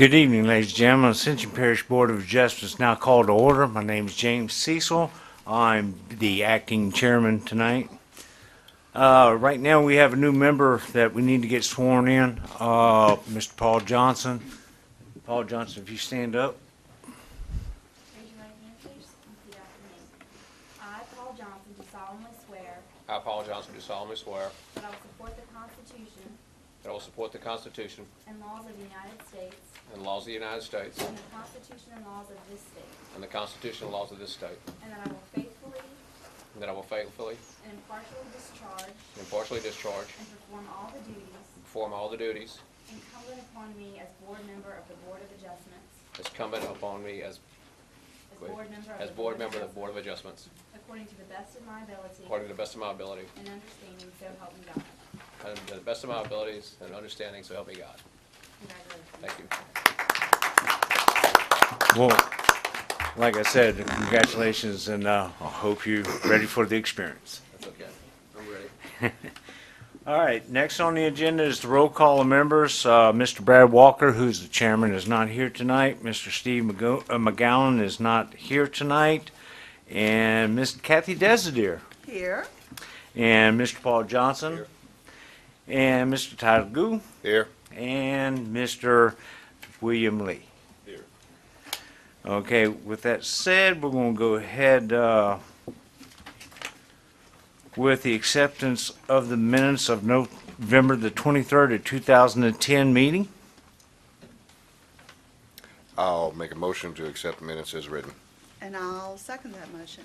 Good evening, ladies and gentlemen. Ascension Parish Board of Adjustments now called to order. My name is James Cecil. I'm the acting chairman tonight. Right now we have a new member that we need to get sworn in, Mr. Paul Johnson. Paul Johnson, if you stand up. Raise your right hand, please, and repeat after me. I, Paul Johnson, do solemnly swear I, Paul Johnson, do solemnly swear that I will support the Constitution that I will support the Constitution and laws of the United States and laws of the United States and the Constitution and laws of this state, and the Constitution and laws of this state, and that I will faithfully and that I will faithfully and impartially discharge and perform all the duties incumbent upon me as board member of the Board of Adjustments, incumbent upon me as board member of the Board of Adjustments, according to the best of my ability according to the best of my ability, and understanding, so help me God. and to the best of my abilities and understanding, so help me God. Congratulations. Thank you. Well, like I said, congratulations, and I hope you're ready for the experience. That's okay. I'm ready. All right, next on the agenda is the roll call of members. Mr. Brad Walker, who's the chairman, is not here tonight. Mr. Steve McGowan is not here tonight. And Ms. Kathy Desideer. Here. And Mr. Paul Johnson. Here. And Mr. Tyler Goo. Here. And Mr. William Lee. Here. Okay, with that said, we're going to go ahead with the acceptance of the minutes of November the 23rd of 2010 meeting. I'll make a motion to accept the minutes as written. And I'll second that motion.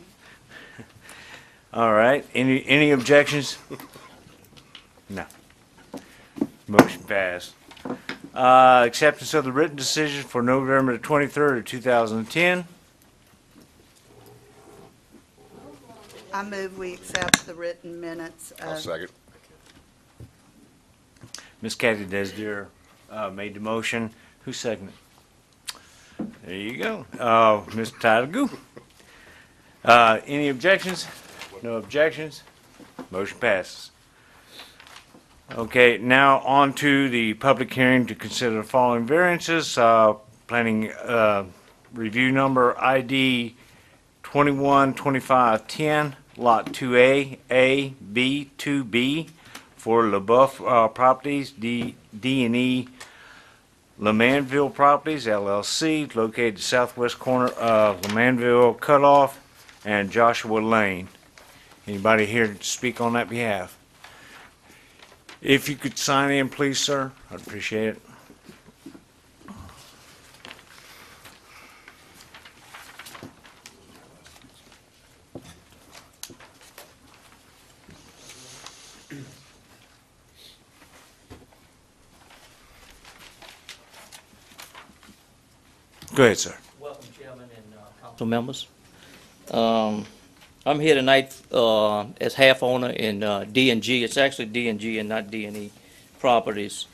All right, any objections? No. Motion passed. Acceptance of the written decision for November the 23rd of 2010. I move we accept the written minutes I'll of, second. Ms. Kathy Desdeer made the motion. Who seconded? There you go. Mr. Tyler Goo. Any objections? No objections? Motion passes. Okay, now on to the public hearing to consider the following variances. Planning review number ID 212510, Lot 2A, A, B, 2B for LaBeouf Properties, D&E Lemanville Properties, LLC, located southwest corner of Lemanville Cutoff and Joshua Lane. Anybody here to speak on that behalf? If you could sign in, please, sir, I'd appreciate it. Go ahead, sir. Welcome, Chairman and council members. I'm here tonight as half owner in D&G. It's actually D&G and not D&E Properties,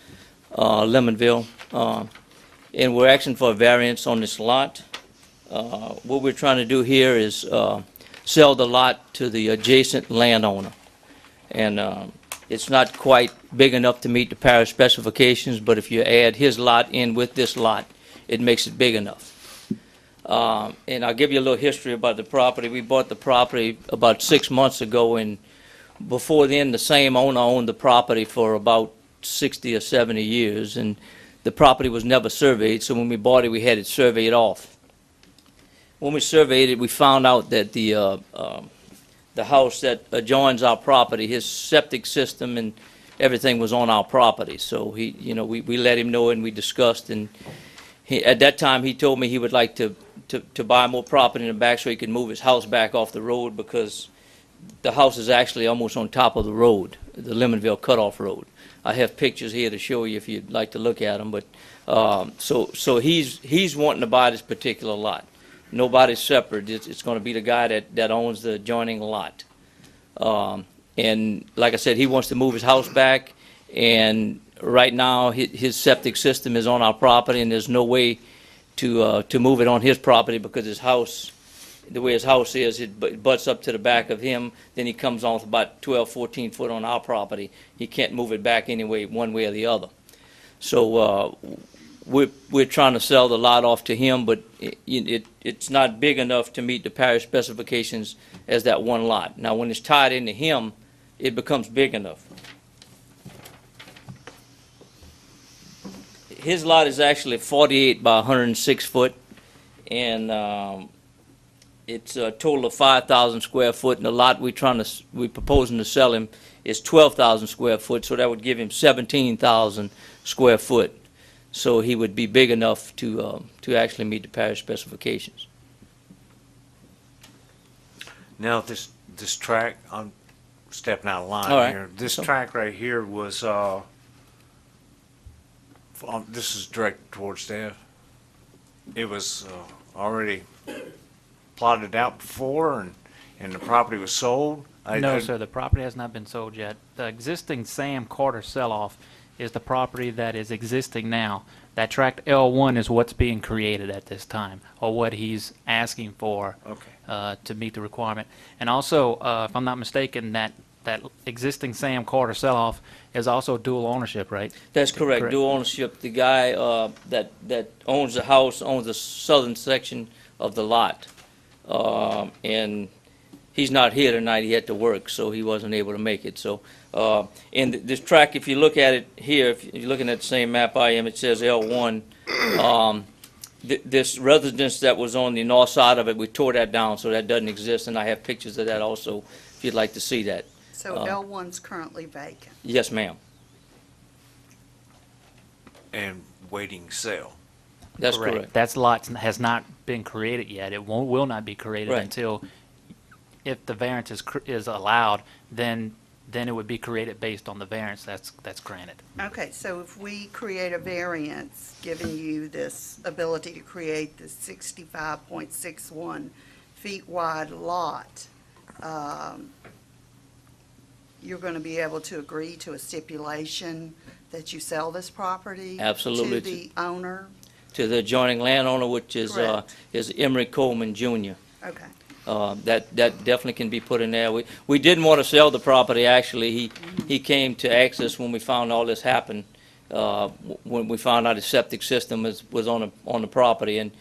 Lemonville. And we're asking for a variance on this lot. What we're trying to do here is sell the lot to the adjacent landowner. And it's not quite big enough to meet the parish specifications, but if you add his lot in with this lot, it makes it big enough. And I'll give you a little history about the property. We bought the property about 6 months ago, and before then, the same owner owned the property for about 60 or 70 years, and the property was never surveyed, so when we bought it, we had it surveyed off. When we surveyed it, we found out that the house that adjoins our property, his septic system and everything was on our property. So we let him know, and we discussed, and at that time, he told me he would like to buy more property in the back so he could move his house back off the road, because the house is actually almost on top of the road, the Lemonville Cutoff Road. I have pictures here to show you if you'd like to look at them. But so he's wanting to buy this particular lot. Nobody's separate. It's going to be the guy that owns the adjoining lot. And like I said, he wants to move his house back, and right now his septic system is on our property, and there's no way to move it on his property, because his house, the way his house is, it butts up to the back of him, then he comes off about 12, 14 foot on our property. He can't move it back anyway, one way or the other. So we're trying to sell the lot off to him, but it's not big enough to meet the parish specifications as that one lot. Now, when it's tied into him, it becomes big enough. His lot is actually 48 by 106 foot, and it's a total of 5,000 square foot, and the lot we're proposing to sell him is 12,000 square foot, so that would give him 17,000 square foot. So he would be big enough to actually meet the parish specifications. Now, this track, I'm stepping out of line All right. here. This So- track right here was, this is directed towards staff. It was already plotted out before, and the property was sold. No, sir, the property has not been sold yet. The existing Sam Carter sell-off is the property that is existing now. That tract L1 is what's being created at this time, or what he's asking for Okay. to meet the requirement. And also, if I'm not mistaken, that existing Sam Carter sell-off is also dual ownership, right? That's correct, dual ownership. The guy that owns the house owns the southern section of the lot. And he's not here tonight, he had to work, so he wasn't able to make it. So, and this track, if you look at it here, if you're looking at the same map I am, it says L1. This residence that was on the north side of it, we tore that down, so that doesn't exist, and I have pictures of that also, if you'd like to see that. So L1's currently vacant. Yes, ma'am. And waiting sale. That's correct. That lot has not been created yet. It will not be created Right. until, if the variance is allowed, then it would be created based on the variance that's granted. Okay, so if we create a variance, giving you this ability to create this 65.61 feet wide lot, you're going to be able to agree to a stipulation that you sell this property? Absolutely. To the owner? To the adjoining landowner, which is Correct. Emery Coleman Jr. Okay. That definitely can be put in there. We didn't want to sell the property, actually. He came to access when we found all this happened, when we found out his septic system was on the property. And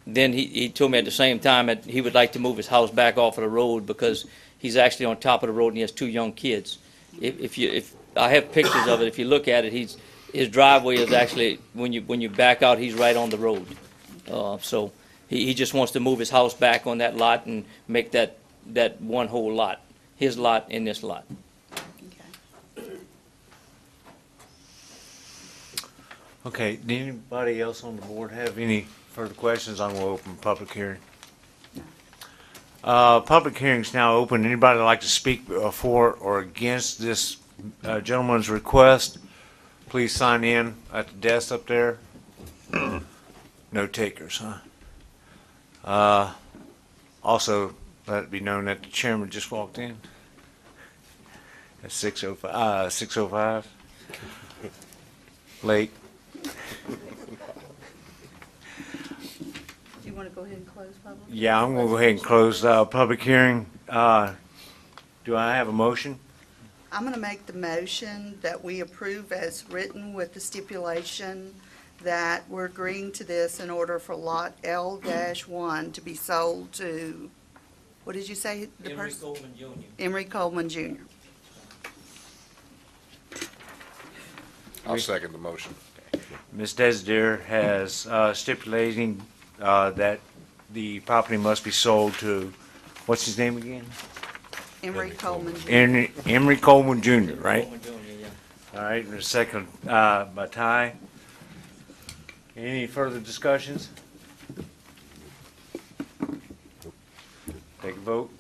then he told me at the same time that he would like to move his house back off of the road because he's actually on top of the road and he has 2 young kids. If I have pictures of it, if you look at it, his driveway is actually, when you back out, he's right on the road. So he just wants to move his house back on that lot and make that one whole lot, his lot and this lot. Okay. Okay, did anybody else on the board have any further questions? I'm going to open public hearing. Public hearing's now open. Anybody like to speak for or against this gentleman's request? Please sign in at the desk up there. No takers, huh? Also, let it be known that the chairman just walked in at 6:05. Late. Do you want to go ahead and close public? Yeah, I'm going to go ahead and close public hearing. Do I have a motion? I'm going to make the motion that we approve as written with the stipulation that we're agreeing to this in order for Lot L-1 to be sold to, what did you say? The Emery person? Coleman Jr. Emery Coleman Jr. I'll second the motion. Ms. Desider has stipulating that the property must be sold to, what's his name again? Emery Coleman Jr. Emery Coleman Jr., right? Coleman Jr., yeah. All right, and a second by Ty. Any further discussions? Take a vote.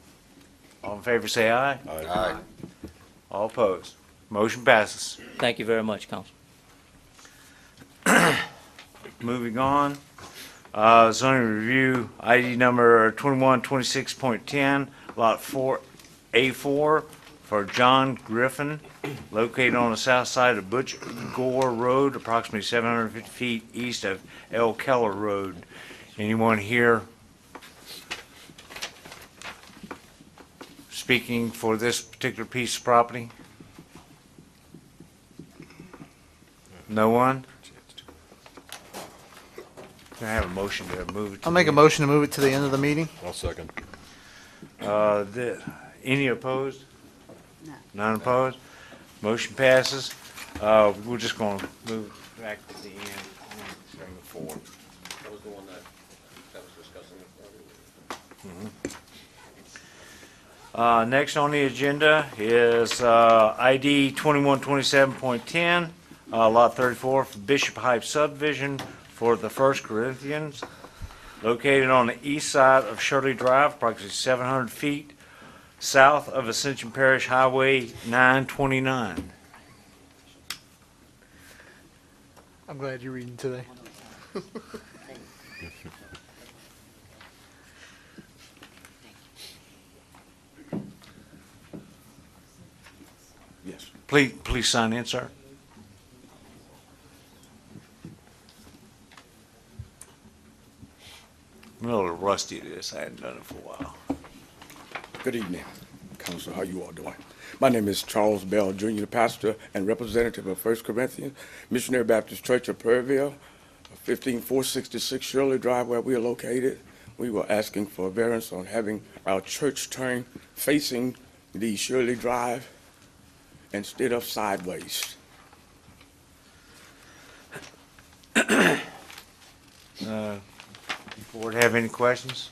All in favor, say aye. Aye. All opposed. Motion passes. Thank you very much, Council. Moving on, zoning review, ID number 2126.10, Lot 4A4 for John Griffin, located on the south side of Butch Gore Road, approximately 750 feet east of L. Keller Road. Anyone here speaking for this particular piece of property? No one? Can I have a motion to move it to? I'll make a motion to move it to the end of the meeting. I'll second. Any opposed? No. None opposed? Motion passes. We're just gonna move it back to the end. Bring it forward. That was the one that was discussing it. Next on the agenda is ID 2127.10, Lot 34, for Bishop Heights subdivision for the First Corinthians, located on the east side of Shirley Drive, approximately 700 feet south of Ascension Parish Highway 929. I'm glad you're reading today. Yes. Please sign in, sir. I'm a little rusty at this. I hadn't done it for a while. Good evening, Council. How you all doing? My name is Charles Bell, Jr., pastor and representative of First Corinthians Missionary Baptist Church of Perryville, 15466 Shirley Drive, where we are located. We were asking for a variance on having our church turn facing the Shirley Drive instead of sideways. Board have any questions?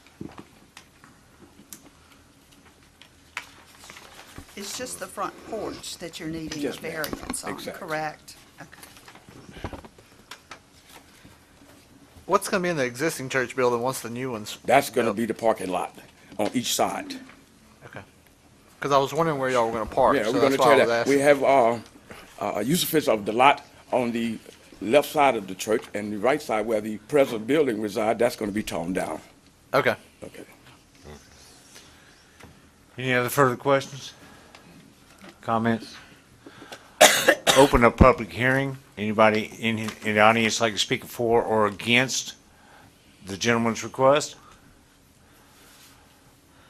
It's just the front porch that you're needing a Yes, ma'am. variance on, Exactly. correct? Okay. What's going to be in the existing church building once the new one's That's going to built? be the parking lot on each side. Okay. Because I was wondering where y'all were going to park, Yeah, so we're going that's to why I tell was that. asking. We have a usufruct of the lot on the left side of the church, and the right side where the present building resides, that's going to be torn down. Okay. Okay. Any other further questions? Comments? Open a public hearing. Anybody in the audience like to speak for or against the gentleman's request?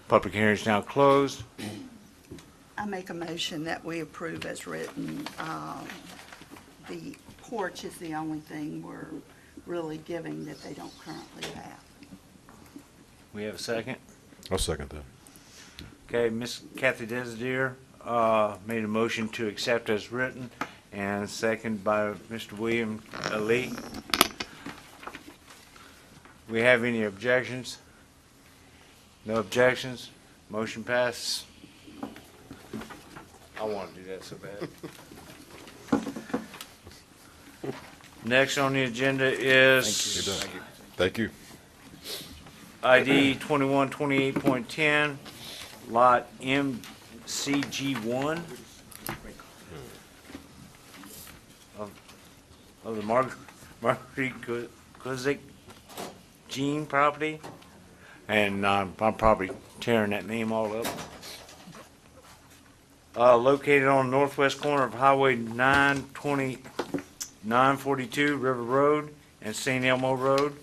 Public hearing is now closed. I make a motion that we approve as written. The porch is the only thing we're really giving that they don't currently have. We have a second. I'll second that. Okay, Miss Kathy Desideer made a motion to accept as written, and second by Mr. William Lee. We have any objections? No objections? Motion passes. I want to do that so bad. Next on the agenda is You're done. Thank you. ID 2128.10, Lot MCG1 of the Marguerite Kuzik Jean property. And I'm probably tearing that name all up. Located on the northwest corner of Highway 942 River Road and St. Elmo Road.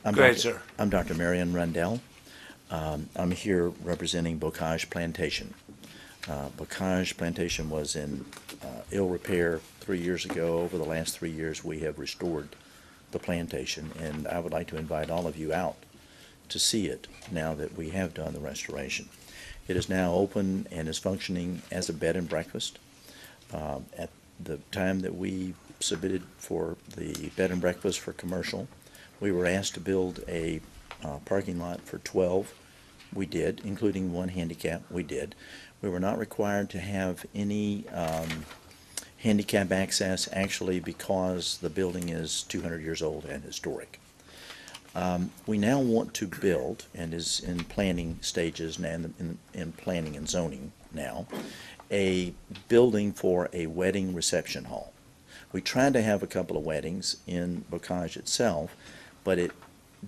Go ahead, sir. I'm Dr. Marion Rundell. I'm here representing Bocage Plantation. Bocage Plantation was in ill repair 3 years ago. Over the last 3 years, we have restored the plantation, and I would like to invite all of you out to see it now that we have done the restoration. It is now open and is functioning as a bed and breakfast. At the time that we submitted for the bed and breakfast for commercial, we were asked to build a parking lot for 12. We did, including one handicap. We did. We were not required to have any handicap access, actually, because the building is 200 years old and historic. We now want to build, and is in planning stages now, in planning and zoning now, a building for a wedding reception hall. We tried to have a couple of weddings in Bocage itself, but it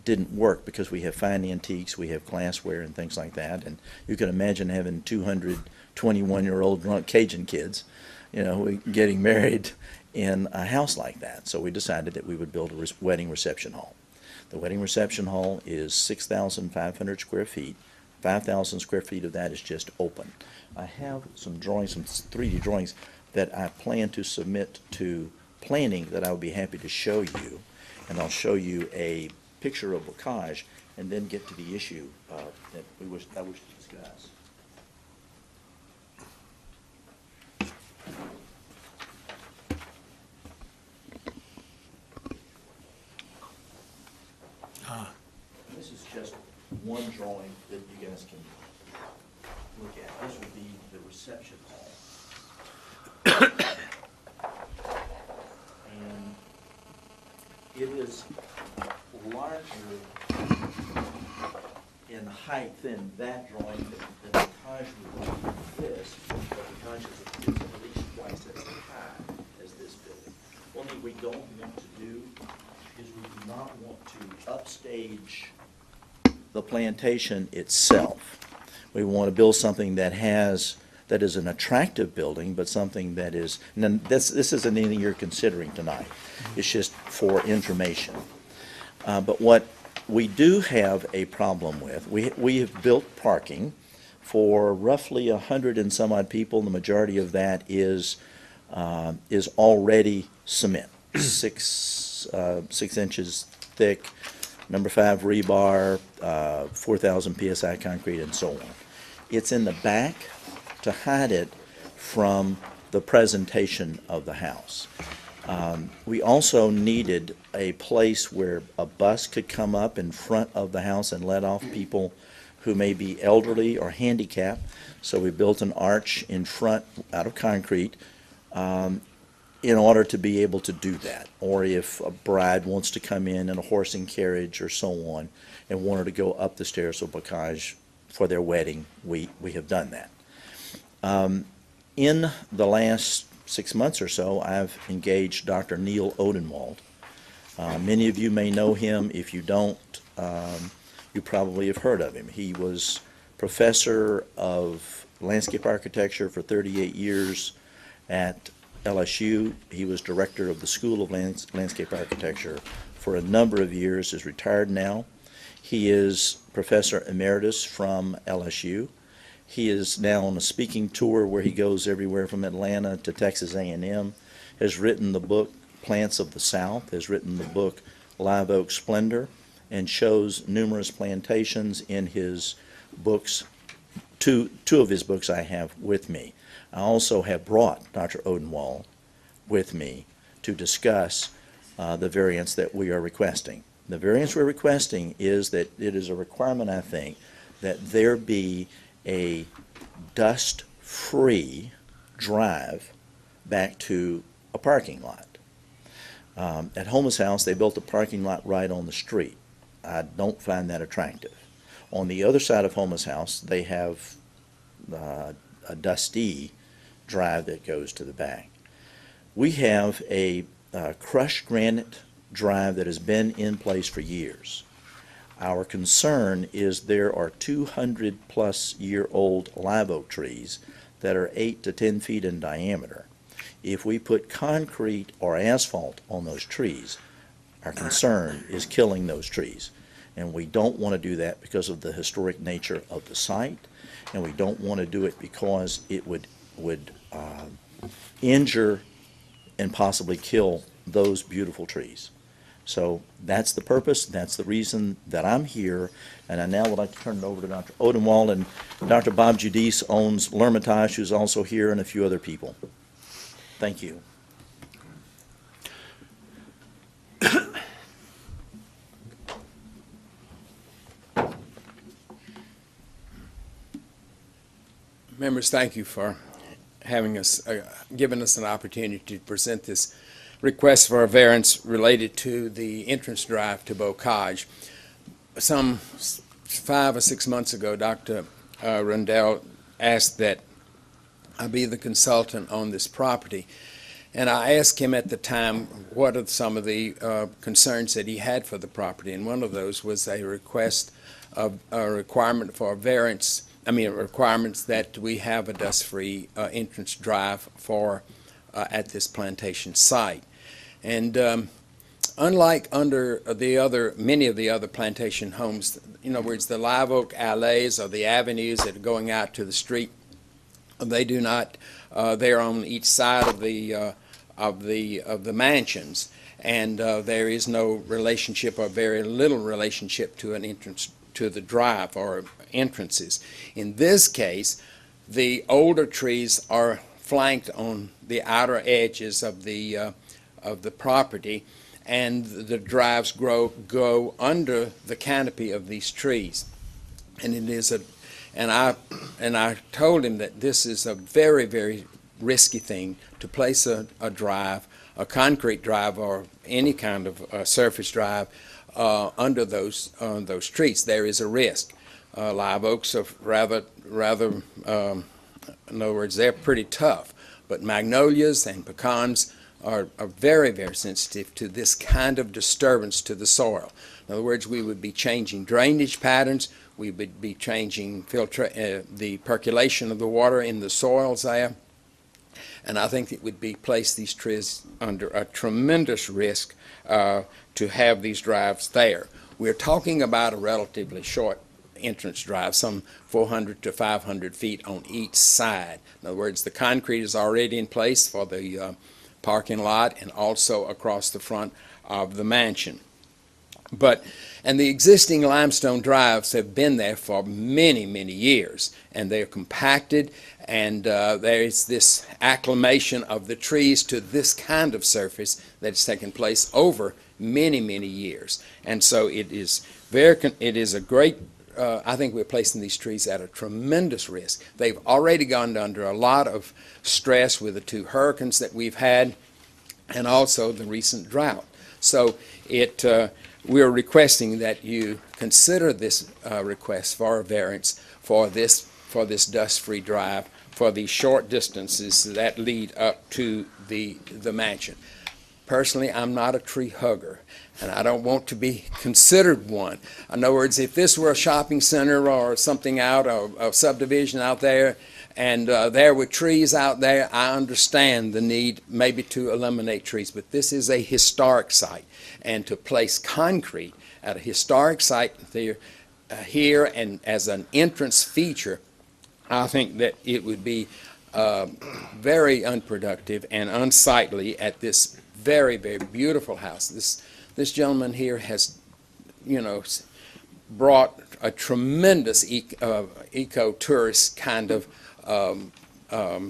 didn't work because we have fine antiques, we have glassware and things like that, and you can imagine having 200 21-year-old drunk Cajun kids, getting married in a house like that. So we decided that we would build a wedding reception hall. The wedding reception hall is 6,500 square feet. 5,000 square feet of that is just open. I have some drawings, some 3D drawings that I plan to submit to planning that I would be happy to show you. and I'll show you a picture of bocage, and then get to the issue that I wish to discuss. This is just one drawing that you guys can look at. This would be the reception hall. And it is larger in height than that drawing than the cottage would be this, but the cottage is at least twice as high as this building. One thing we don't want to do is we do not want to upstage the plantation itself. We want to build something that is an attractive building, but something that is, and then this isn't anything you're considering tonight. It's just for information. But what we do have a problem with, we have built parking for roughly 100 and some odd people. The majority of that is already cement, 6 inches thick, number 5 rebar, 4,000 PSI concrete, and so on. It's in the back to hide it from the presentation of the house. We also needed a place where a bus could come up in front of the house and let off people who may be elderly or handicapped. So we built an arch in front out of concrete in order to be able to do that. Or if a bride wants to come in a horse and carriage or so on and wanted to go up the stairs of bocage for their wedding, we have done that. In the last 6 months or so, I've engaged Dr. Neil Odenwald. Many of you may know him. If you don't, you probably have heard of him. He was professor of landscape architecture for 38 years at LSU. He was director of the School of Landscape Architecture for a number of years, is retired now. He is professor emeritus from LSU. He is now on a speaking tour where he goes everywhere from Atlanta to Texas A&M, has written the book Plants of the South, has written the book Live Oak Splendor, and shows numerous plantations in his books. Two of his books I have with me. I also have brought Dr. Odenwald with me to discuss the variance that we are requesting. The variance we're requesting is that it is a requirement, I think, that there be a dust-free drive back to a parking lot. At Homa's house, they built a parking lot right on the street. I don't find that attractive. On the other side of Homa's house, they have a dusty drive that goes to the back. We have a crushed granite drive that has been in place for years. Our concern is there are 200-plus-year-old live oak trees that are 8 to 10 feet in diameter. If we put concrete or asphalt on those trees, our concern is killing those trees. And we don't want to do that because of the historic nature of the site, and we don't want to do it because it would injure and possibly kill those beautiful trees. So that's the purpose, that's the reason that I'm here, and I now would like to turn it over to Dr. Odenwald, and Dr. Bob Judice owns L'Hermitage, who's also here, and a few other people. Thank you. Members, thank you for having us, giving us an opportunity to present this request for a variance related to the entrance drive to Bocage. Some 5 or 6 months ago, Dr. Rundell asked that I be the consultant on this property. And I asked him at the time what are some of the concerns that he had for the property. And one of those was a request of a requirement for a variance, requirements that we have a dust-free entrance drive for at this plantation site. And unlike under many of the other plantation homes, in other words, the live oak alleys or the avenues that are going out to the street, they do not, they're on each side of the of the mansions, and there is no relationship or very little relationship to an entrance to the drive or entrances. In this case, the older trees are flanked on the outer edges of the property, and the drives go under the canopy of these trees. And it is I told him that this is a very, very risky thing to place a drive, a concrete drive or any kind of surface drive under those trees. There is a risk. Live oaks are rather, in other words, they're pretty tough, but magnolias and pecans are very, very sensitive to this kind of disturbance to the soil. In other words, we would be changing drainage patterns, we would be changing the percolation of the water in the soils there, and I think it would be place these trees under a tremendous risk to have these drives there. We're talking about a relatively short entrance drive, some 400 to 500 feet on each side. In other words, the concrete is already in place for the parking lot and also across the front of the mansion. And the existing limestone drives have been there for many, many years, and they're compacted, and there is this acclimation of the trees to this kind of surface that's taken place over many, many years. And so it is a great, I think we're placing these trees at a tremendous risk. They've already gone under a lot of stress with the 2 hurricanes that we've had, and also the recent drought. So we're requesting that you consider this request for a variance for this dust-free drive for the short distances that lead up to the mansion. Personally, I'm not a tree hugger, and I don't want to be considered one. In other words, if this were a shopping center or something out, a subdivision out there, and there were trees out there, I understand the need maybe to eliminate trees, but this is a historic site, and to place concrete at a historic site there, here and as an entrance feature, I think that it would be very unproductive and unsightly at this very, very beautiful house. This gentleman here has, brought a tremendous eco-tourist kind of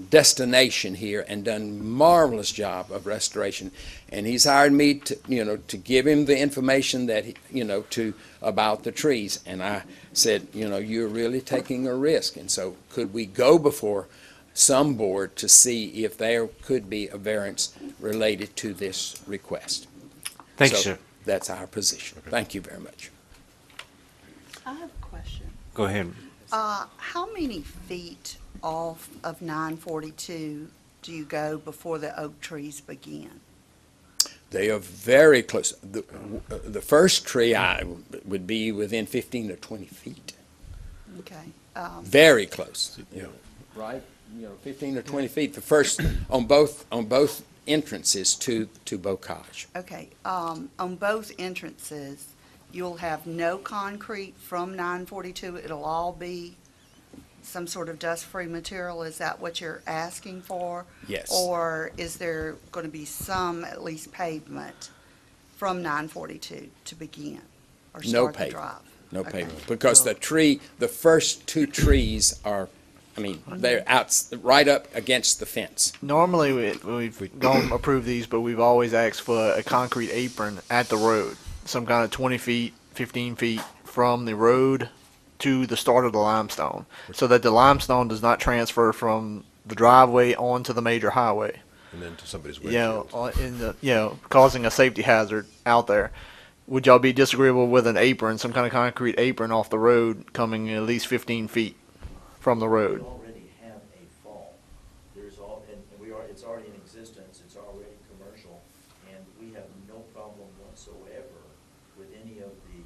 destination here and done marvelous job of restoration. And he's hired me to give him the information that about the trees. And I said, you're really taking a risk. And so could we go before some board to see if there could be a variance related to this request? Thank you, sir. That's our position. Thank you very much. I have a question. Go ahead. How many feet off of 942 do you go before the oak trees begin? They are very close. The first tree would be within 15 to 20 feet. Okay. Very close. Right? 15 or 20 feet. The first on both entrances to Bocage. Okay. On both entrances, you'll have no concrete from 942. It'll all be some sort of dust-free material. Is that what you're asking for? Yes. Or is there going to be some, at least, pavement from 942 to begin? Or No start the pavement. drive? No Okay. pavement. Because the first 2 trees are, they're out right up against the fence. Normally, we've don't approve these, but we've always asked for a concrete apron at the road, some kind of 20 feet, 15 feet from the road to the start of the limestone, so that the limestone does not transfer from the driveway onto the major highway. And then to somebody's windshield. Causing a safety hazard out there. Would y'all be disagreeable with an apron, some kind of concrete apron off the road coming at least 15 feet from the road? We already have a fall. It's already in existence, it's already commercial, and we have no problem whatsoever with any of the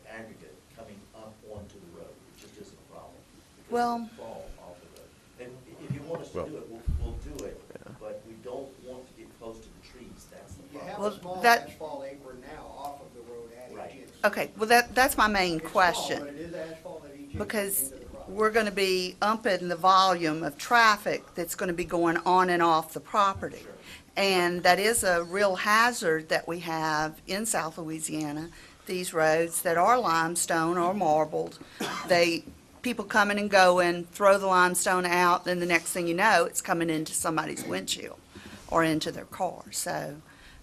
aggregate coming up onto the road. It just isn't a problem. Because Well- it will fall off the road. And if you want us to do it, we'll do it, but we don't want to get close to the trees, that's the You problem. have Well, a small that- asphalt apron now off of the road at Right. each end. Okay, well, that's my main It's small, question. but it is asphalt at each end Because into the property. we're going to be upping the volume of traffic that's going to be going on and off the property. And that is a real hazard that we have in South Louisiana, these roads that are limestone or marbled. People coming and going, throw the limestone out, then the next thing you know, it's coming into somebody's windshield or into their car. So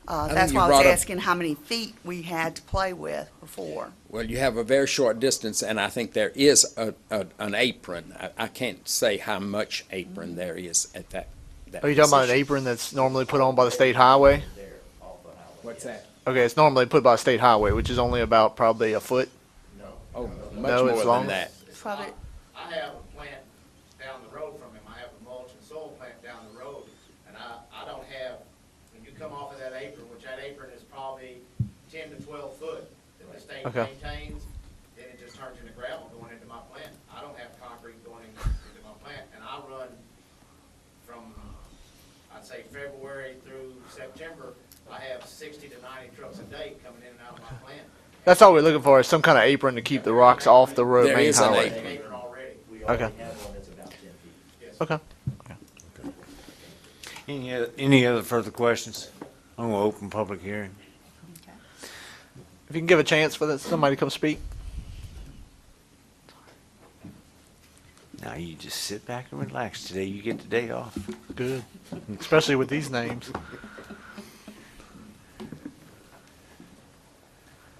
that's you why I was brought up- asking how many feet we had to play with before. Well, you have a very short distance, and I think there is an apron. I can't say how much apron there is at that Are you talking about an position. apron that's normally put on by the state highway? What's that? Okay, it's normally put by a state highway, which is only about probably a foot. Oh, No, much it's more than longer. that. Probably, I have a plant down the road from him. I have a mulch and soil plant down the road. And I don't have, when you come off of that apron, which that apron is probably 10 to 12 foot that the state Okay. maintains, then it just turns into gravel going into my plant. I don't have concrete going into my plant. And I run from, I'd say February through September, I have 60 to 90 trucks a day coming in and out of my plant. That's all we're looking for, is some kind of apron to keep the rocks off the road, There main is an highway. apron. Apron already. Okay. Okay. Any other further questions? I'm gonna open public hearing. If you can give a chance for somebody to come speak. Now you just sit back and relax today. You get the day off. Good. Especially with these names.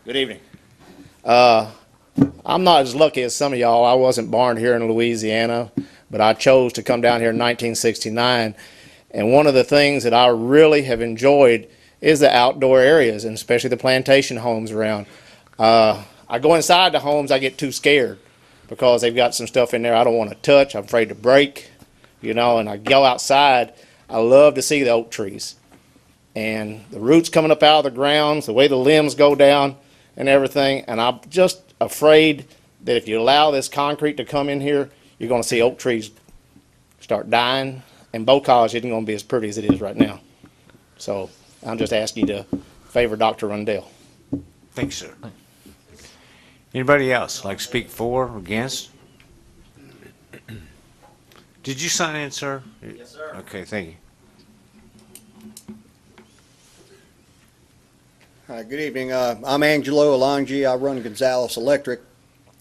Good evening. I'm not as lucky as some of y'all. I wasn't born here in Louisiana, but I chose to come down here in 1969. And one of the things that I really have enjoyed is the outdoor areas, and especially the plantation homes around. I go inside the homes, I get too scared because they've got some stuff in there I don't want to touch. I'm afraid to break, and I go outside. I love to see the oak trees and the roots coming up out of the ground, the way the limbs go down and everything. And I'm just afraid that if you allow this concrete to come in here, you're going to see oak trees start dying, and Bocage isn't going to be as pretty as it is right now. So I'm just asking you to favor Dr. Rundell. Thanks, sir. Anybody else like to speak for or against? Did you sign in, sir? Yes, sir. Okay, thank you. Hi, good evening. I'm Angelo Alongi. I run Gonzales Electric.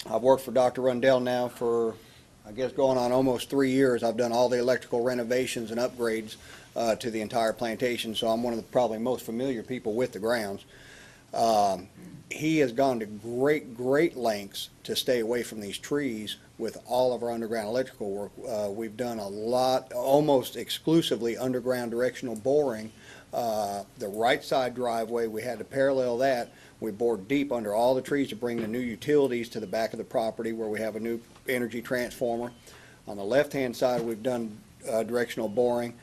I've worked for Dr. Rundell now for, I guess, going on almost 3 years. I've done all the electrical renovations and upgrades to the entire plantation, so I'm one of the probably most familiar people with the grounds. He has gone to great lengths to stay away from these trees with all of our underground electrical work. We've done a lot, almost exclusively underground directional boring. The right side driveway, we had to parallel that. We bored deep under all the trees to bring the new utilities to the back of the property where we have a new energy transformer. On the left-hand side, we've done directional boring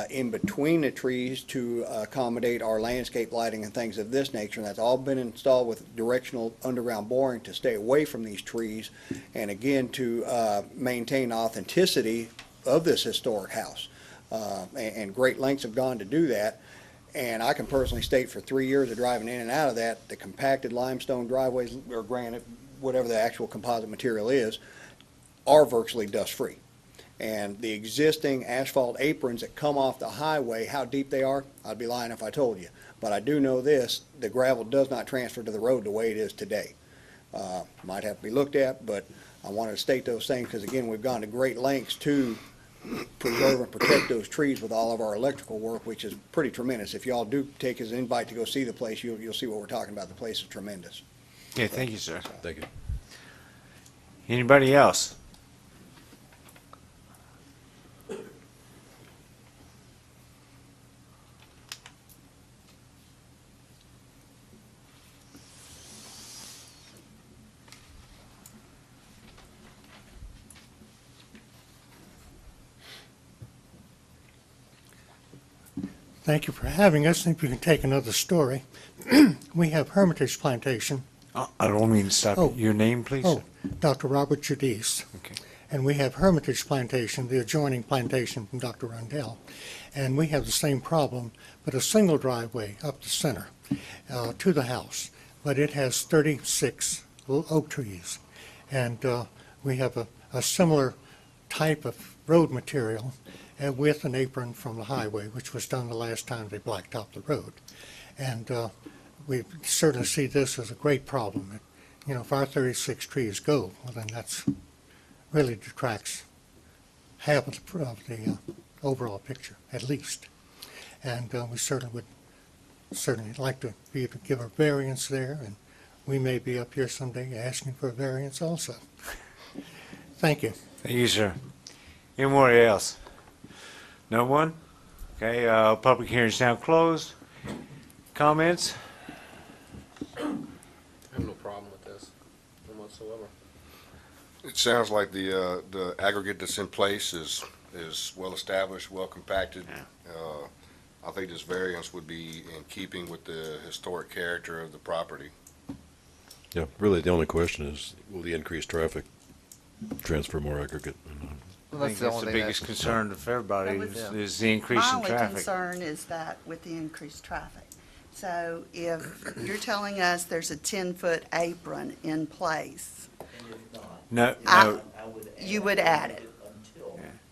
in between the trees to accommodate our landscape lighting and things of this nature. And that's all been installed with directional underground boring to stay away from these trees and, again, to maintain authenticity of this historic house. And great lengths have gone to do that. And I can personally state for 3 years of driving in and out of that, the compacted limestone driveways or granite, whatever the actual composite material is, are virtually dust-free. And the existing asphalt aprons that come off the highway, how deep they are, I'd be lying if I told you. But I do know this, the gravel does not transfer to the road the way it is today. Might have to be looked at, but I wanted to state those things because, again, we've gone to great lengths to preserve and protect those trees with all of our electrical work, which is pretty tremendous. If y'all do take his invite to go see the place, you'll see what we're talking about. The place is tremendous. Yeah, thank you, sir. Thank you. Anybody else? Thank you for having us. I think we can take another story. We have Hermitage Plantation. I don't mean to stop you. Oh. Your name, please? Oh, Dr. Robert Judice. Okay. And we have Hermitage Plantation, the adjoining plantation from Dr. Rundell. And we have the same problem, but a single driveway up the center to the house. But it has 36 oak trees. And we have a similar type of road material with an apron from the highway, which was done the last time they blacktopped the road. And we certainly see this as a great problem. You know, if our 36 trees go, well, then that's really detracts half of the overall picture, at least. And we certainly would like to be able to give a variance there, and we may be up here someday asking for a variance also. Thank you. Thank you, sir. Anyone else? No one? Okay, public hearing is now closed. Comments? I have no problem with this, none whatsoever. It sounds like the aggregate that's in place is well established, well compacted. I think this variance would be in keeping with the historic character of the property. Yeah, really, the only question is, will the increased traffic transfer more aggregate? I think that's the biggest concern of everybody is the increase in My only traffic. concern is that with the increased traffic. So if you're telling us there's a 10-foot apron in place, No, you would add it.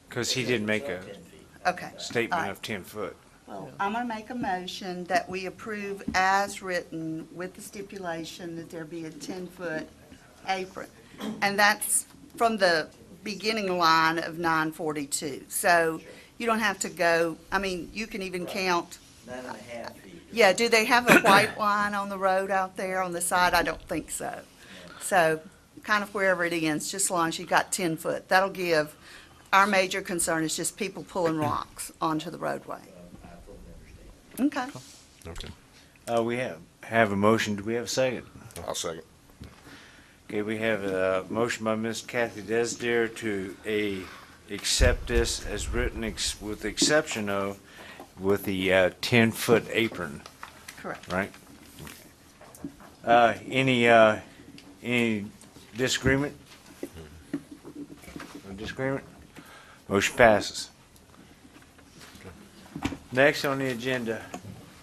because he didn't make a Okay. statement All right. of 10 foot. Well, I'm going to make a motion that we approve as written with the stipulation that there be a 10-foot apron. And that's from the beginning line of 942. So you don't have to go, I mean, you can even count. 9.5 feet. Yeah, do they have a white line on the road out there on the side? I don't think so. So kind of wherever it ends, just as long as you got 10 foot. That'll give, our major concern is just people pulling rocks onto the roadway. Okay. Okay. We have a motion. Do we have a second? I'll second. Okay, we have a motion by Ms. Kathy Desdear to accept this as written with the exception of with the 10-foot apron, Correct. right? Any disagreement? No disagreement? Motion passes. Next on the agenda,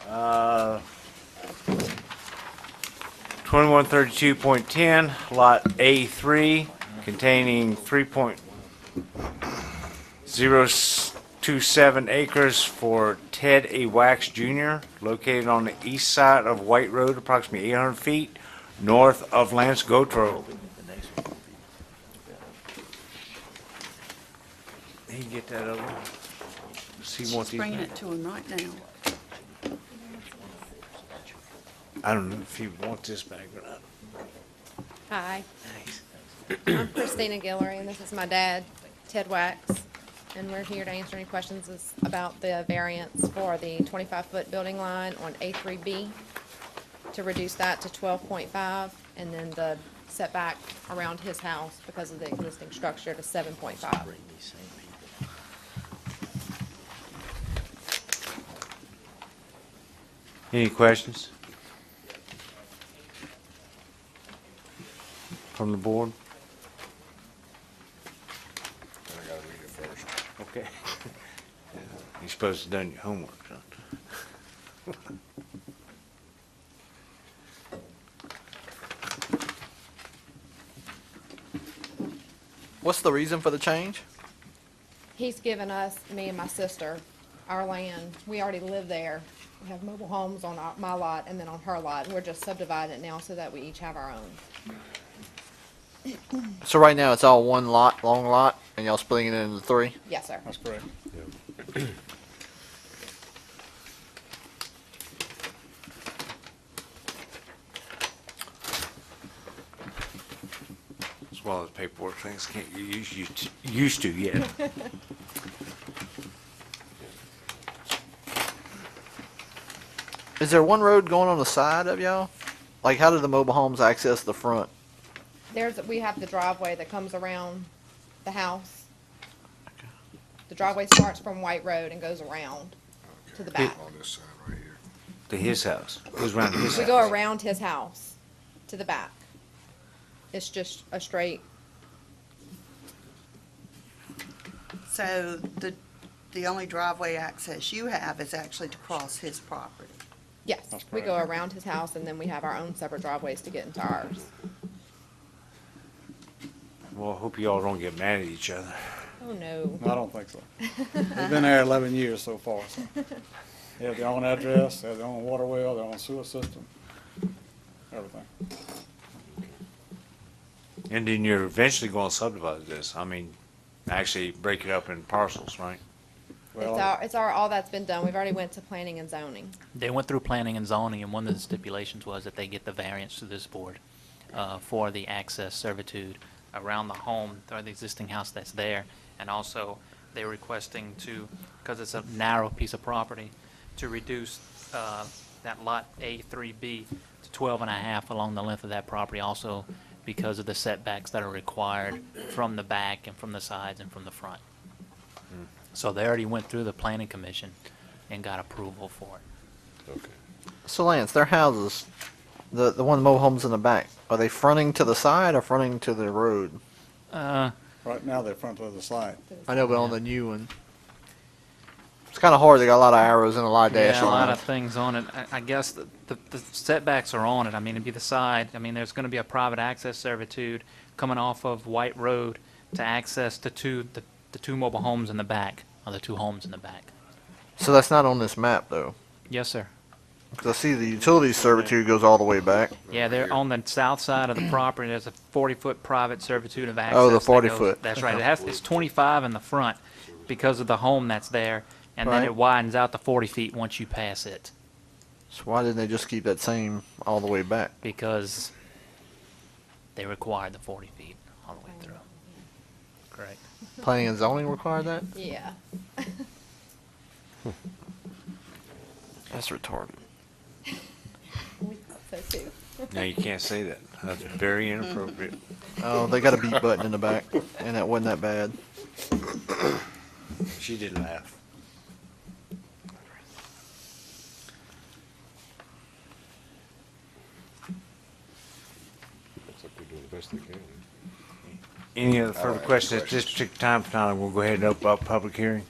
2132.10, Lot A3, containing 3.027 acres for Ted A. Wax Jr., located on the east side of White Road, approximately 800 feet north of Lance Gotro. He can get that over. She's bringing it to him right now. I don't know if you want this back or not. Hi, Thanks. I'm Christina Guillory, and this is my dad, Ted Wax, and we're here to answer any questions about the variance for the 25-foot building line on A3B to reduce that to 12.5, and then the setback around his house because of the existing structure to 7.5. Any questions? From the board? I gotta read it first. Okay. You're supposed to have done your homework, son. What's the reason for the change? He's given us, me and my sister, our land. We already live there. We have mobile homes on my lot and then on her lot. We're just subdividing it now so that we each have our own. So right now it's all one lot, long lot, and y'all splitting it into three? Yes, sir. That's correct. It's one of those paperwork things can't get used to yet. Is there one road going on the side of y'all? Like, how do the mobile homes access the front? We have the driveway that comes around the house. The driveway starts from White Road and goes around to the back. On this side right here. To his house. Goes around to his house. We go around his house to the back. It's just a straight, So the only driveway access you have is actually to cross his property. yes, we go around his house and then we have our own separate driveways to get into ours. Well, I hope you all don't get mad at each other. Oh, no. I don't think so. They've been there 11 years so far, so. They have their own address, they have their own water well, their own sewer system, everything. And then you're eventually going to subdivide this. I mean, actually break it up in parcels, right? All that's been done. We've already went to planning and zoning. They went through planning and zoning, and one of the stipulations was that they get the variance to this board for the access servitude around the home, or the existing house that's there. And also, they're requesting to, because it's a narrow piece of property, to reduce that lot A3B to 12 and a half along the length of that property, also because of the setbacks that are required from the back and from the sides and from the front. So they already went through the planning commission and got approval for it. Okay. So Lance, their houses, the one mobile homes in the back, are they fronting to the side or fronting to the road? Right now, they're front to the side. I know, but on the new one, it's kind of hard. They got a lot of arrows and a lot of dash Yeah, a lot lines. of things on it. I guess the setbacks are on it. I mean, it'd be the side. I mean, there's going to be a private access servitude coming off of White Road to access the two mobile homes in the back, or the two homes in the back. So that's not on this map, though. Yes, sir. Because I see the utilities servitude goes all the way back. Yeah, they're on the south side of the property. There's a 40-foot private servitude of access. Oh, the that 40 goes- foot. That's right. It's 25 in the front because of the home that's there, and then Right. it widens out to 40 feet once you pass it. So why didn't they just keep that same all the way back? Because they required the 40 feet all the way through. Correct. Planning and zoning require that? Yeah. That's retarded. We thought so too. No, you can't say that. That's very inappropriate. Oh, they got a beat button in the back, and that wasn't that bad. She did laugh. Looks like they're doing the best they can. Any other further questions at this particular time? If not, we'll go ahead and open up public hearing.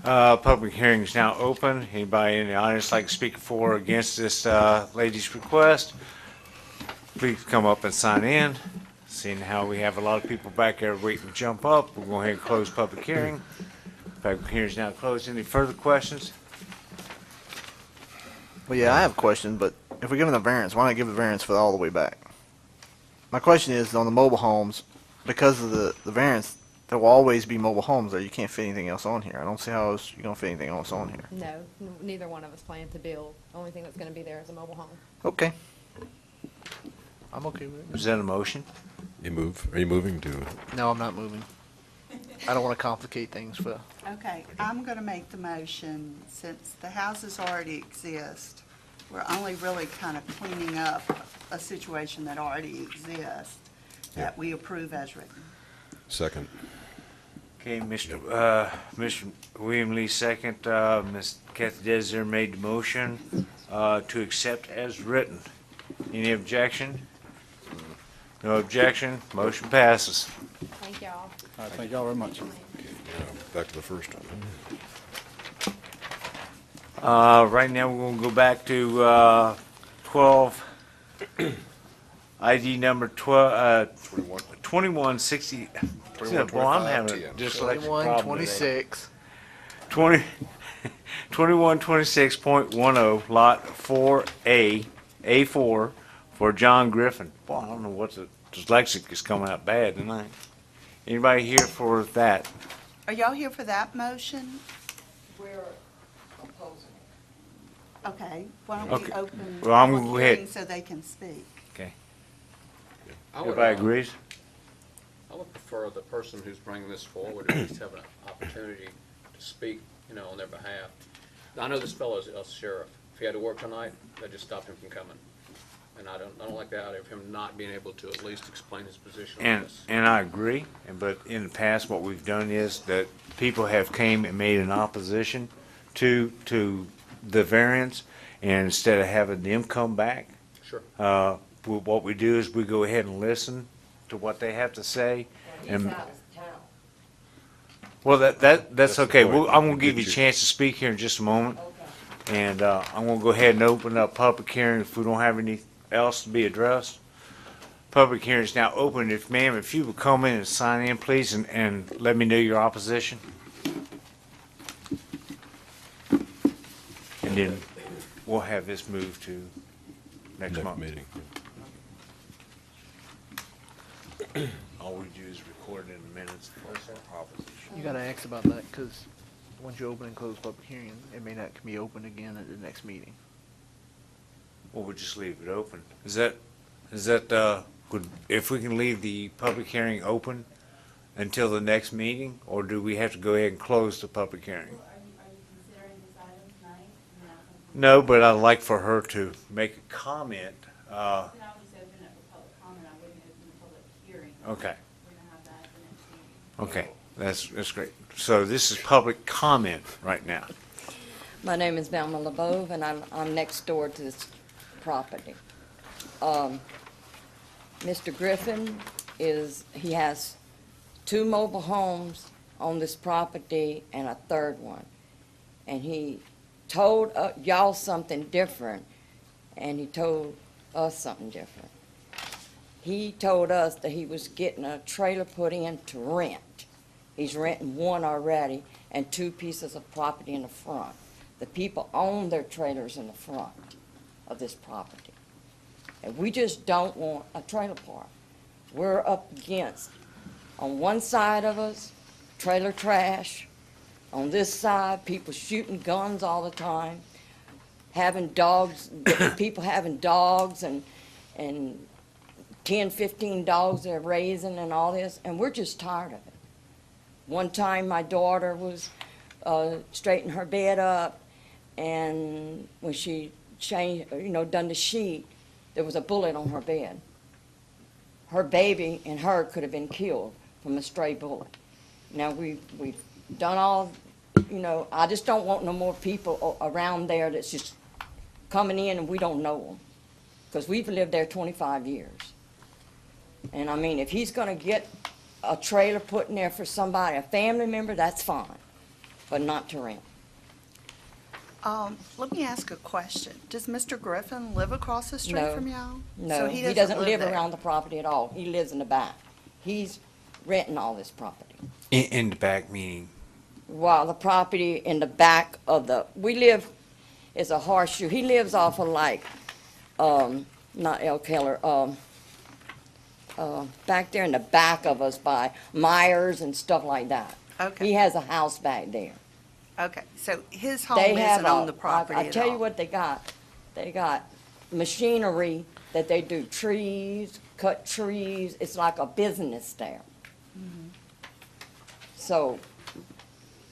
Public hearing is now open. Anybody in the audience like to speak for or against this lady's request? Please come up and sign in. Seeing how we have a lot of people back there waiting to jump up, we'll go ahead and close public hearing. Public hearing is now closed. Any further questions? Well, yeah, I have a question, but if we're giving the variance, why not give the variance for all the way back? My question is, on the mobile homes, because of the variance, there will always be mobile homes there. You can't fit anything else on here. I don't see how else you're going to fit anything else on here. No, neither one of us plan to build. The only thing that's going to be there is a mobile home. Okay. I'm okay with it. Is that a motion? You move? Are you moving to? No, I'm not moving. I don't want to complicate things for. Okay, I'm going to make the motion, since the houses already exist, we're only really kind of cleaning up a situation that already exists, that we approve as written. Second. Okay, Mr. William Lee second, Ms. Kathy Desirer made the motion to accept as written. Any objection? No objection, motion passes. Thank y'all. All right, thank y'all very much. Back to the first one. Right now, we're gonna go back to 12, ID number 2160. Well, I'm having a dyslexic problem today. 2126.10, Lot 4A, A4, for John Griffin. Boy, I don't know what the dyslexic is coming out bad tonight. Anybody here for that? Are y'all here for that motion? We're opposing. Okay, why don't we Okay. open Well, I'm gonna public go ahead. hearing so they can speak? Okay. I would, Everybody agrees? I would prefer the person who's bringing this forward at least have an opportunity to speak, on their behalf. I know this fellow's a sheriff. If he had to work tonight, that just stopped him from coming. And I don't like the idea of him not being able to at least explain his position on this. And I agree, but in the past, what we've done is that people have came and made an opposition to the variance, and instead of having them come back, Sure. what we do is we go ahead and listen to what they have to say. And well, that's okay. point. I'm gonna give you a chance to speak here in just a moment. And I'm gonna go ahead and open up public hearing if we don't have any else to be addressed. Public hearing is now open. If, ma'am, if you would come in and sign in, please, and let me know your opposition. And then we'll have this moved to next month. meeting. All we do is record in the minutes for opposition. You gotta ask about that, because once you open and close public hearing, it may not be open again at the next meeting. Well, we'll just leave it open. Is that, would, if we can leave the public hearing open until the next meeting, or do we have to go ahead and close the public hearing? Are you considering this item tonight? No, but I'd like for her to make a comment. Then I'll just open it for public comment. I wouldn't open the public hearing. Okay, We're gonna have that at the next meeting. okay, that's great. So this is public comment right now. My name is Velma LeBove, and I'm next door to this property. Mr. Griffin he has 2 mobile homes on this property and a third one. And he told y'all something different, and he told us something different. He told us that he was getting a trailer put in to rent. He's renting 1 already and 2 pieces of property in the front. The people own their trailers in the front of this property. And we just don't want a trailer park. We're up against, on one side of us, trailer trash. On this side, people shooting guns all the time, having dogs, people having dogs and 10, 15 dogs they're raising and all this, and we're just tired of it. One time, my daughter was straightening her bed up, and when she changed, done the sheet, there was a bullet on her bed. Her baby and her could have been killed from a stray bullet. Now, we've done all, I just don't want no more people around there that's just coming in and we don't know them. Because we've lived there 25 years. And I mean, if he's gonna get a trailer put in there for somebody, a family member, that's fine, but not to rent. Let me ask a question. Does Mr. Griffin live across the street No. from y'all? No, So he doesn't live there. around the property at all. He lives in the back. He's renting all this property. In the back meeting. While the property in the back of is a horseshoe. He lives off of not El Keller, back there in the back of us by Myers and stuff like that. Okay. He has a house back there. Okay, so his home They isn't have on the property I at tell you all? what they got. They got machinery that they do trees, cut trees. It's like a business there. Mm-hmm. So,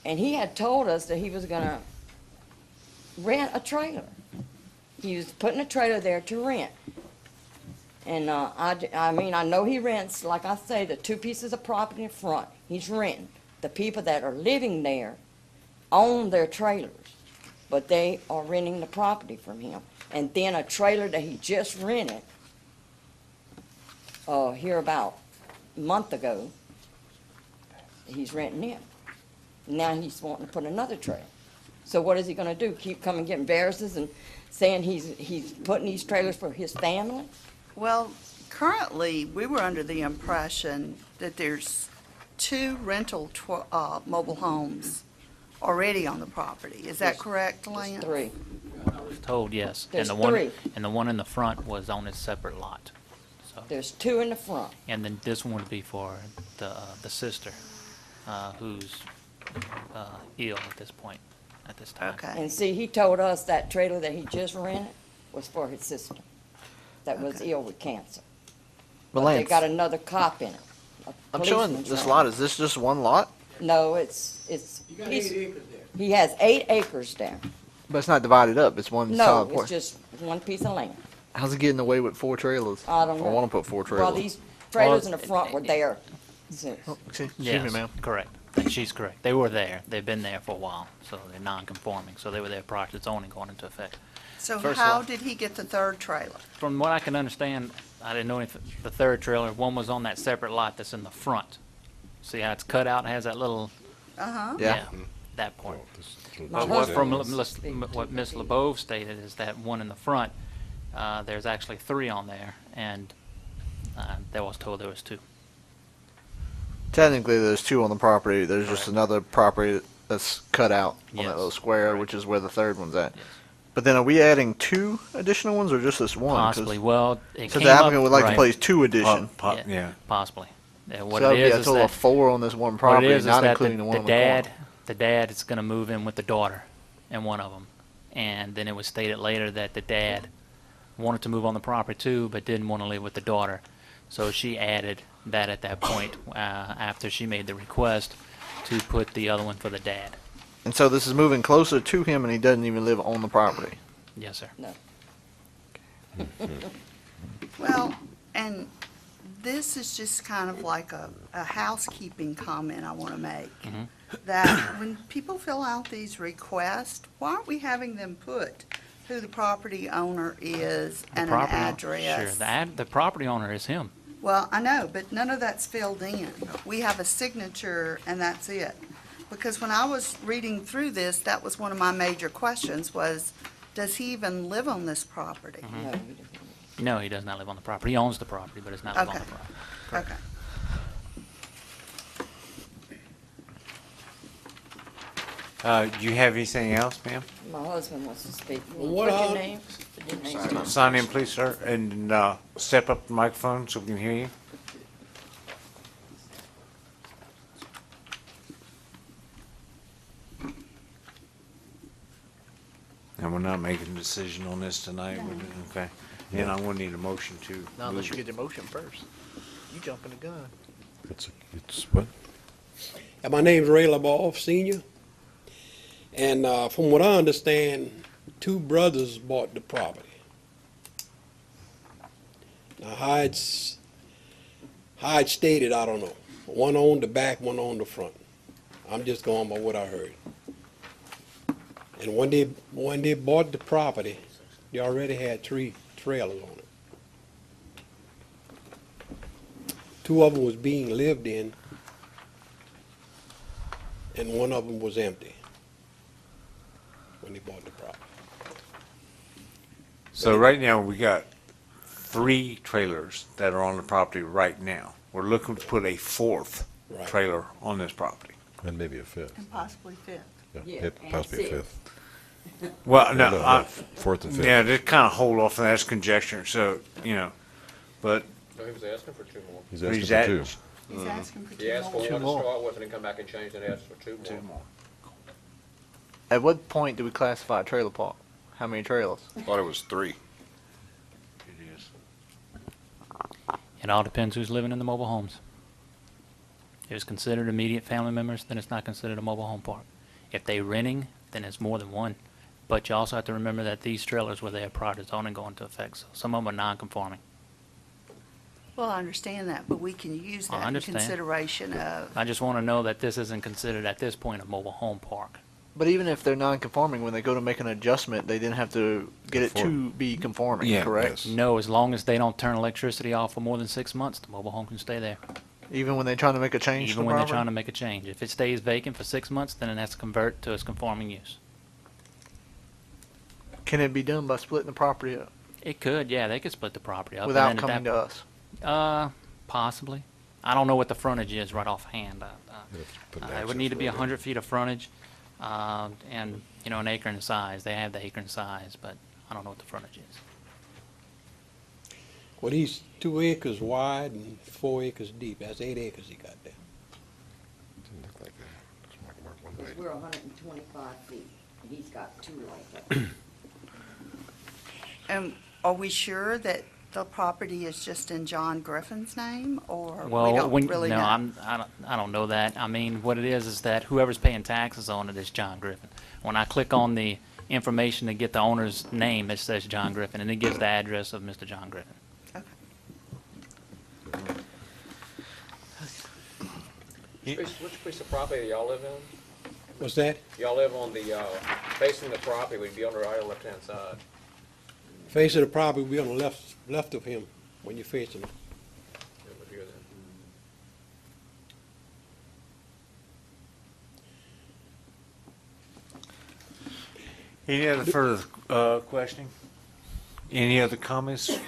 and he had told us that he was gonna rent a trailer. He was putting a trailer there to rent. And I mean, I know he rents, like I say, the 2 pieces of property in front. He's renting. The people that are living there own their trailers, but they are renting the property from him. And then a trailer that he just rented here about a month ago, he's renting it. Now he's wanting to put another trailer. So what is he gonna do? Keep coming getting variances and saying he's putting these trailers for his family? Well, currently, we were under the impression that there's 2 rental mobile homes already on the property. Is that correct, Lance? 3. I was told yes. There's And the one, 3. and the one in the front was on a separate lot. So, There's 2 in the front. and then this one would be for the sister, who's ill at this point, at this time. Okay. And see, he told us that trailer that he just rented was for his sister that was ill with cancer. But But they Lance, got another cop in it. a I'm showing policeman's this running. lot. Is this just one lot? No, he has 8 acres there. But it's not divided up. It's one No, solid it's portion. just one piece of land. How's he getting away with 4 trailers? I don't know. I want to put 4 trailers. Well, these trailers Well, in the front were there since. Excuse me, Yes, ma'am. correct. And she's correct. They were there. They've been there for a while, so they're non-conforming. So they were there prior to zoning going into effect. So First of how all- did he get the 3rd trailer? From what I can understand, I didn't know anything. The 3rd trailer, one was on that separate lot that's in the front. See how it's cut out and has that little, Uh-huh. Yeah. that part. My But what husband from was what Ms. LeBeau stated is that one in the front, there's actually 3 on there, and They was told there was 2. Technically, there's 2 on the property. There's just another property that's cut out on Yes. that little square, which is where the third one's at. But then are we adding 2 additional ones or just this one? 'Cause- Possibly. Well, it So came the applicant up- would like right. to place 2 addition. Yeah. Possibly. So What that would it be is a is total that of 4 on this one what property, it is not that including the one on the dad, corner. the dad is going to move in with the daughter in one of them, and then it was stated later that the dad wanted to move on the property too, but didn't want to live with the daughter, so she added that at that point after she made the request to put the other one for the dad. And so this is moving closer to him, and he doesn't even live on the property. Yes, sir. No. Well, and this is just kind of like a housekeeping comment I want to make. That when people fill out these requests, why aren't we having them put who the property owner is and an address? Sure. The property owner is him. Well, I know, but none of that's filled in. We have a signature and that's it. Because when I was reading through this, that was one of my major questions was, does he even live on this property? No, we don't. No, he does not live on the property. He owns the property, but does not live on the Okay. property. Okay. Do you have anything else, ma'am? My husband wants to speak. Well, What's what your I- name? Your name? Sign in, please, sir, and step up the microphone so we can hear you. And we're not making a decision on this tonight, okay? And I'm gonna need a motion to. Not unless you move get the motion first. You jumping the gun. It's what? And my name's Ray LaBeouf, Senior. And from what I understand, 2 brothers bought the property. Now, how it's stated, I don't know. One on the back, one on the front. I'm just going by what I heard. And when they bought the property, they already had 3 trailers on it. 2 of them was being lived in, and one of them was empty when they bought the property. So right now, we got 3 trailers that are on the property right now. We're looking to put a 4th Right. trailer on this property. And maybe a 5th. And possibly fifth. Yeah, and Possibly a 6th. 5th. Well, no, No, 4th and 5th. yeah, just kind of hold off, and that's conjecture, so, but No, he was asking for 2 more. He's he's asking for 2. He's asking for He asked for 2 one more. to start with, and then come back and change and ask for 2 more. 2 more. At what point do we classify a trailer park? How many trailers? Thought it was 3. It is. It all depends who's living in the mobile homes. If it's considered immediate family members, then it's not considered a mobile home park. If they're renting, then it's more than one. But you also have to remember that these trailers were there prior to zoning going into effect, so some of them are non-conforming. Well, I understand that, but we can use I that in understand. consideration of, I just want to know that this isn't considered at this point a mobile home park. But even if they're non-conforming, when they go to make an adjustment, they didn't have to get it to Conform. be conforming, Yeah. correct? Yes. No, as long as they don't turn electricity off for more than 6 months, the mobile home can stay there. Even when they're trying to make a change to Even the when they're property? trying to make a change. If it stays vacant for 6 months, then it has to convert to its conforming use. Can it be done by splitting the property up It could, yeah, they could split the property up. without and then at coming that to us? Possibly. I don't know what the frontage is right offhand. Put an It would access need to be road in. 100 feet of frontage, and, an acre in size. They have the acre in size, but I don't know what the frontage is. Well, he's 2 acres wide and 4 acres deep. That's 8 acres he got there. Didn't look like that. Just mark one way. Because we're 125 feet, and he's got 2 like that. and are we sure that the property is just in John Griffin's name, or we Well, don't really know? I don't know that. I mean, what it is that whoever's paying taxes on it is John Griffin. When I click on the information to get the owner's name, it says John Griffin, and it gives the address of Mr. John Griffin. Which piece of property do y'all live in? What's that? Y'all live on the, facing the property, would be on the right or left-hand side? Face of the property will be on the left of him when you're facing him. Over here then. Any other further questioning? Any other comments?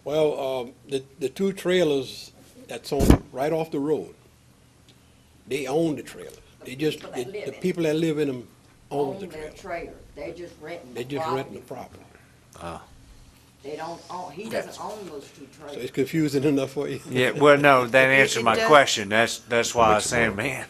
Well, the two trailers that's on, right off the road, they own the trailers. They just, people that live the in it. people that live in them own the their trailer. trailer. They just renting They the just renting the property. property. They don't own, he doesn't own those two So trailers. it's confusing enough for you? Yeah, well, no, that answered it my does- question. That's why I was saying, man.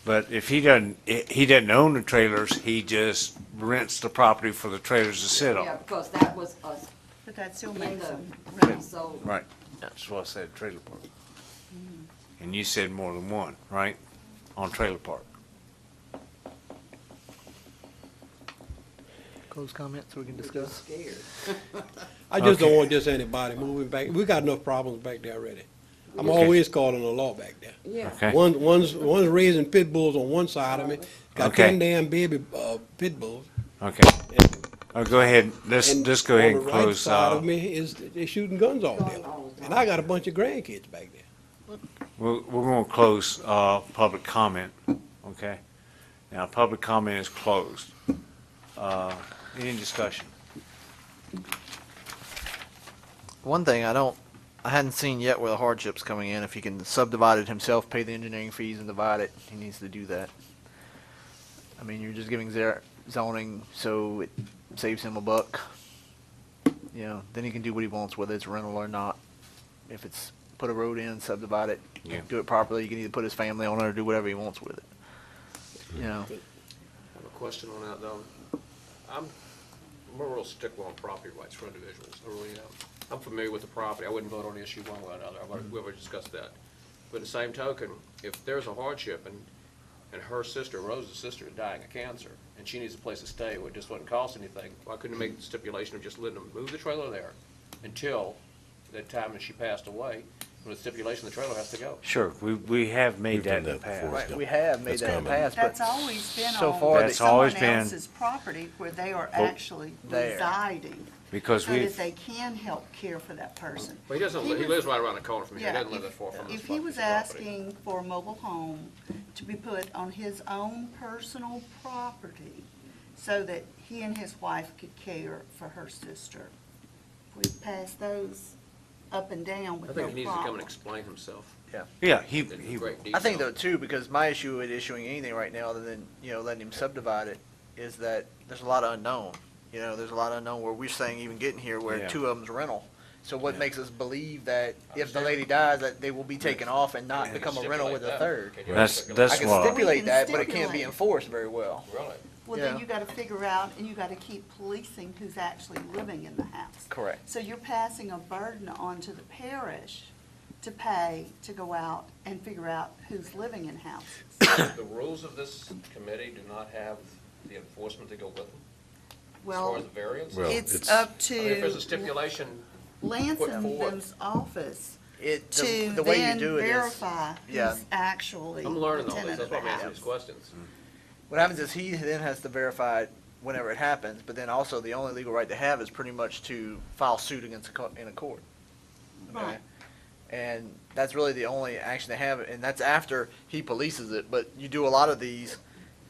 But if he doesn't own the trailers, he just rents the property for the trailers to sit Yeah, on. because that was us But that still in makes the, them rental, so Right. That's what I said, trailer park. And you said more than one, right? On trailer park. Close comment so we can we're discuss. just scared. I just don't Okay. want just anybody moving back. We got enough problems back there already. I'm Okay. always calling the law back there. Yeah. Okay. One's raising pit bulls on one side of me, got Okay. 10 damn baby pit bulls. Okay. Go ahead. Let's And just go ahead and on the right close. side of me is, they shooting guns off there. And I got a bunch of grandkids back there. We're going to close public comment. Okay. Now, public comment is closed. Any discussion? One thing I hadn't seen yet where the hardship's coming in. If he can subdivide it himself, pay the engineering fees and divide it, he needs to do that. I mean, you're just giving zoning, so it saves him $1. You know, then he can do what he wants, whether it's rental or not. If it's put a road in, subdivide it, Yeah. do it properly, you can either put his family on it or do whatever he wants with it. You know, I have a question on that, though. I'm a real stickler on property rights for individuals, I really am. I'm familiar with the property, I wouldn't vote on the issue one way or another, we already discussed that. But the same token, if there's a hardship and her sister, Rose's sister, is dying of cancer, and she needs a place to stay where it just wouldn't cost anything, why couldn't you make the stipulation of just letting them move the trailer there until the time that she passed away, with the stipulation the trailer has to go? Sure. We have made We've that done in the that before. past. right, we have made That's that in the common. past, but That's always been so on far That's always someone been- else's property where they are Well, actually there. residing. Because So that we've, they can help care for that person. Well, he doesn't, He he was- lives right around the corner from here, he Yeah, doesn't live that far from this If he was property. asking for a mobile home to be put on his own personal property so that he and his wife could care for her sister, we pass those up and down I with no think he needs to come and problem. explain himself yeah, in great detail. I think though too, because my issue with issuing anything right now other than, you know, letting him subdivide it is that there's a lot of unknown. You know, there's a lot of unknown where we're saying even getting here where Yeah. 2 of them's rental. So what Yeah. makes us believe that if the lady dies, that they will be taken off and not Can you become a rental with a stipulate third? that? Can you That's- stipulate that's I can what- stipulate We can that, but it can't be stipulate. enforced very well. Really? Well, Yeah. then you gotta figure out, and you gotta keep policing who's actually living in the house. Correct. So you're passing a burden onto the parish to pay to go out and figure out who's living in houses. The rules of this committee do not have the enforcement to go with them? As far Well, as the variance? Well, it's it's- up I mean, if there's a to stipulation, Lansingham's office It, to the way you then do it is, verify yeah. who's actually I'm the learning all this, tenant that's of why the I'm asking these house. questions. what happens is he then has to verify it whenever it happens, but then also the only legal right to have is pretty much to file suit against in a court. Okay? Right. And that's really the only action they have, and that's after he polices it. But you do a lot of these,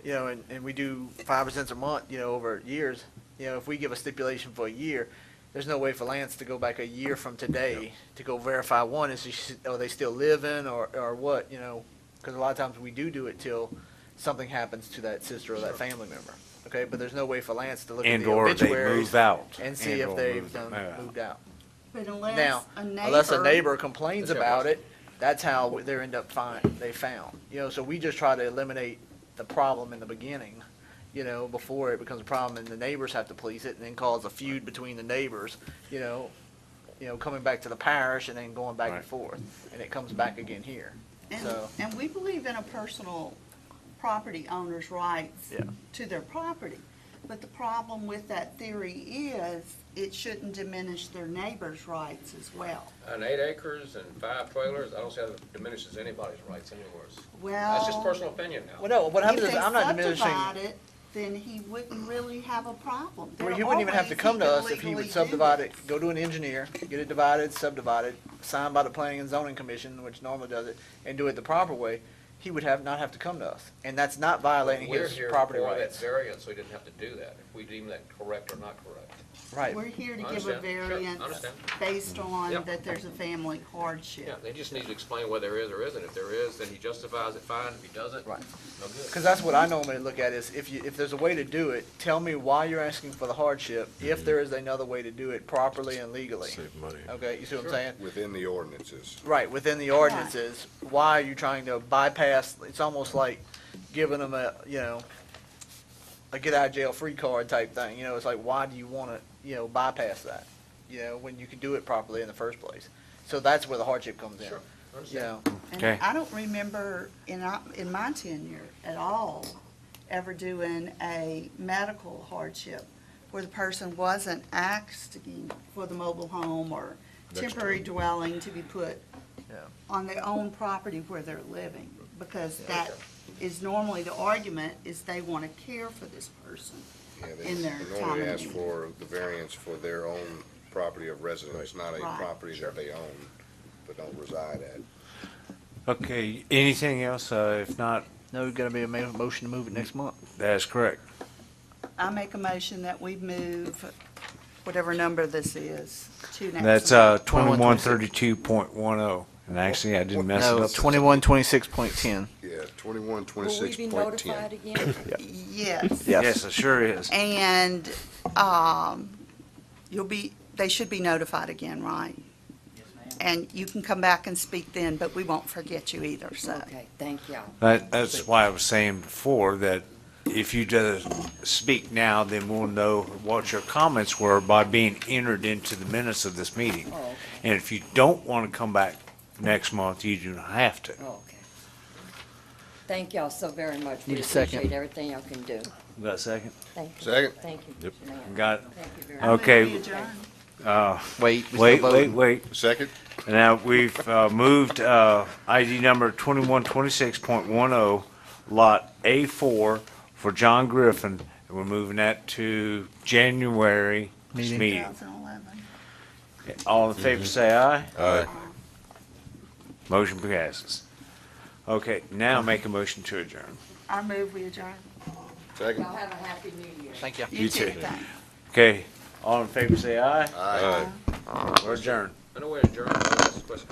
you know, and we do 5 cents a month, you know, over years. You know, if we give a stipulation for a year, there's no way for Lance to go back a year from today to go verify one, are they still living or what, you know? Because a lot of times we do it till something happens to that sister or that family member. Okay, but there's no way for Lance to look at and the or they obituaries move out. and see and if or they've move done, out. moved out. But Now, unless a neighbor complains about it, that's how they end up they found. You know, so we just try to eliminate the problem in the beginning, you know, before it becomes a problem and the neighbors have to police it and then cause a feud between the neighbors, you know, coming back to the parish and then going back and Right. forth. And it comes back again here. So, And we believe in a personal property owner's rights Yeah. to their property. But the problem with that theory is it shouldn't diminish their neighbor's rights as well. And 8 acres and 5 trailers, I don't see how that diminishes anybody's rights anywhere. Well. That's just personal opinion now. well, no, what happens If is they I'm not diminishing. subdivide it, then he wouldn't really have a problem. Well, There he are wouldn't even have to ways come to could us if he legally would do subdivide this. it, go to an engineer, get it divided, subdivided, signed by the Planning and Zoning Commission, which normally does it, and do it the proper way. He would not have to come to us, and that's not violating We're his here property for that rights. variance, so he didn't have to do that, if we deem that correct or not correct. Right. We're here to I give a understand. Sure, I variance understand. based on Yep. that there's a family Yeah, hardship. they just need to explain whether there is or isn't. If there is, then he justifies it, fine. If he doesn't, Right. no good. Because that's what I normally look at is if there's a way to do it, tell me why you're asking for the hardship, if there is another way to do it properly and legally. Save money. Okay, you see what I'm saying? Within the ordinances. Right, within the ordinances, why are you trying to bypass, it's almost like giving them a, a get out of jail free card type thing, it's like, why do you want to, bypass that? When you can do it properly in the first place. So that's where the hardship comes in. Sure, I understand. And I don't remember in my tenure at all ever doing a medical hardship where the person wasn't asking for the mobile home or temporary dwelling to be put on their own property where they're living. Because that is normally the argument is they want to care for this person in their They time. normally of ask need. for the variance for their own property of residence, not a Right. property that they own but don't reside at. Okay, anything else? If not, No, we've got to be a motion to move it next month. that's correct. I make a motion that we move whatever number this is to next. That's month. 2132.10. And actually, I didn't mess it No, up. 2126.10. Yeah, Will we 2126.10. be notified again? Yes. Yes, it sure is. And, they should be notified again, right? And you can come back and speak then, but we won't forget you either, so. Okay, thank y'all. That's why I was saying before that if you just speak now, then we'll know what your comments were by being entered into the minutes of this meeting. Oh, okay. And if you don't want to come back next month, you do not have to. Oh, okay. Thank y'all so very much. Need We a second. appreciate everything y'all can do. Got a second? Thank you. Second. Thank you. Yep. Mr. Mayor. Got it. Thank you very I much. move Okay. we adjourn. Wait, we Wait, still wait, voting. wait. Second? And now we've moved ID number 2126.10, Lot A4 for John Griffin. And we're moving that to January Meeting. meeting. 2011. All in favor, say aye. Aye. Motion passes. Okay, now make a motion to adjourn. I move we adjourn. Second? Y'all have a happy new year. Thank you. You too. Thanks. Okay, all in favor, say aye. Aye. We're adjourned. I know we're adjourned. I'll ask a question.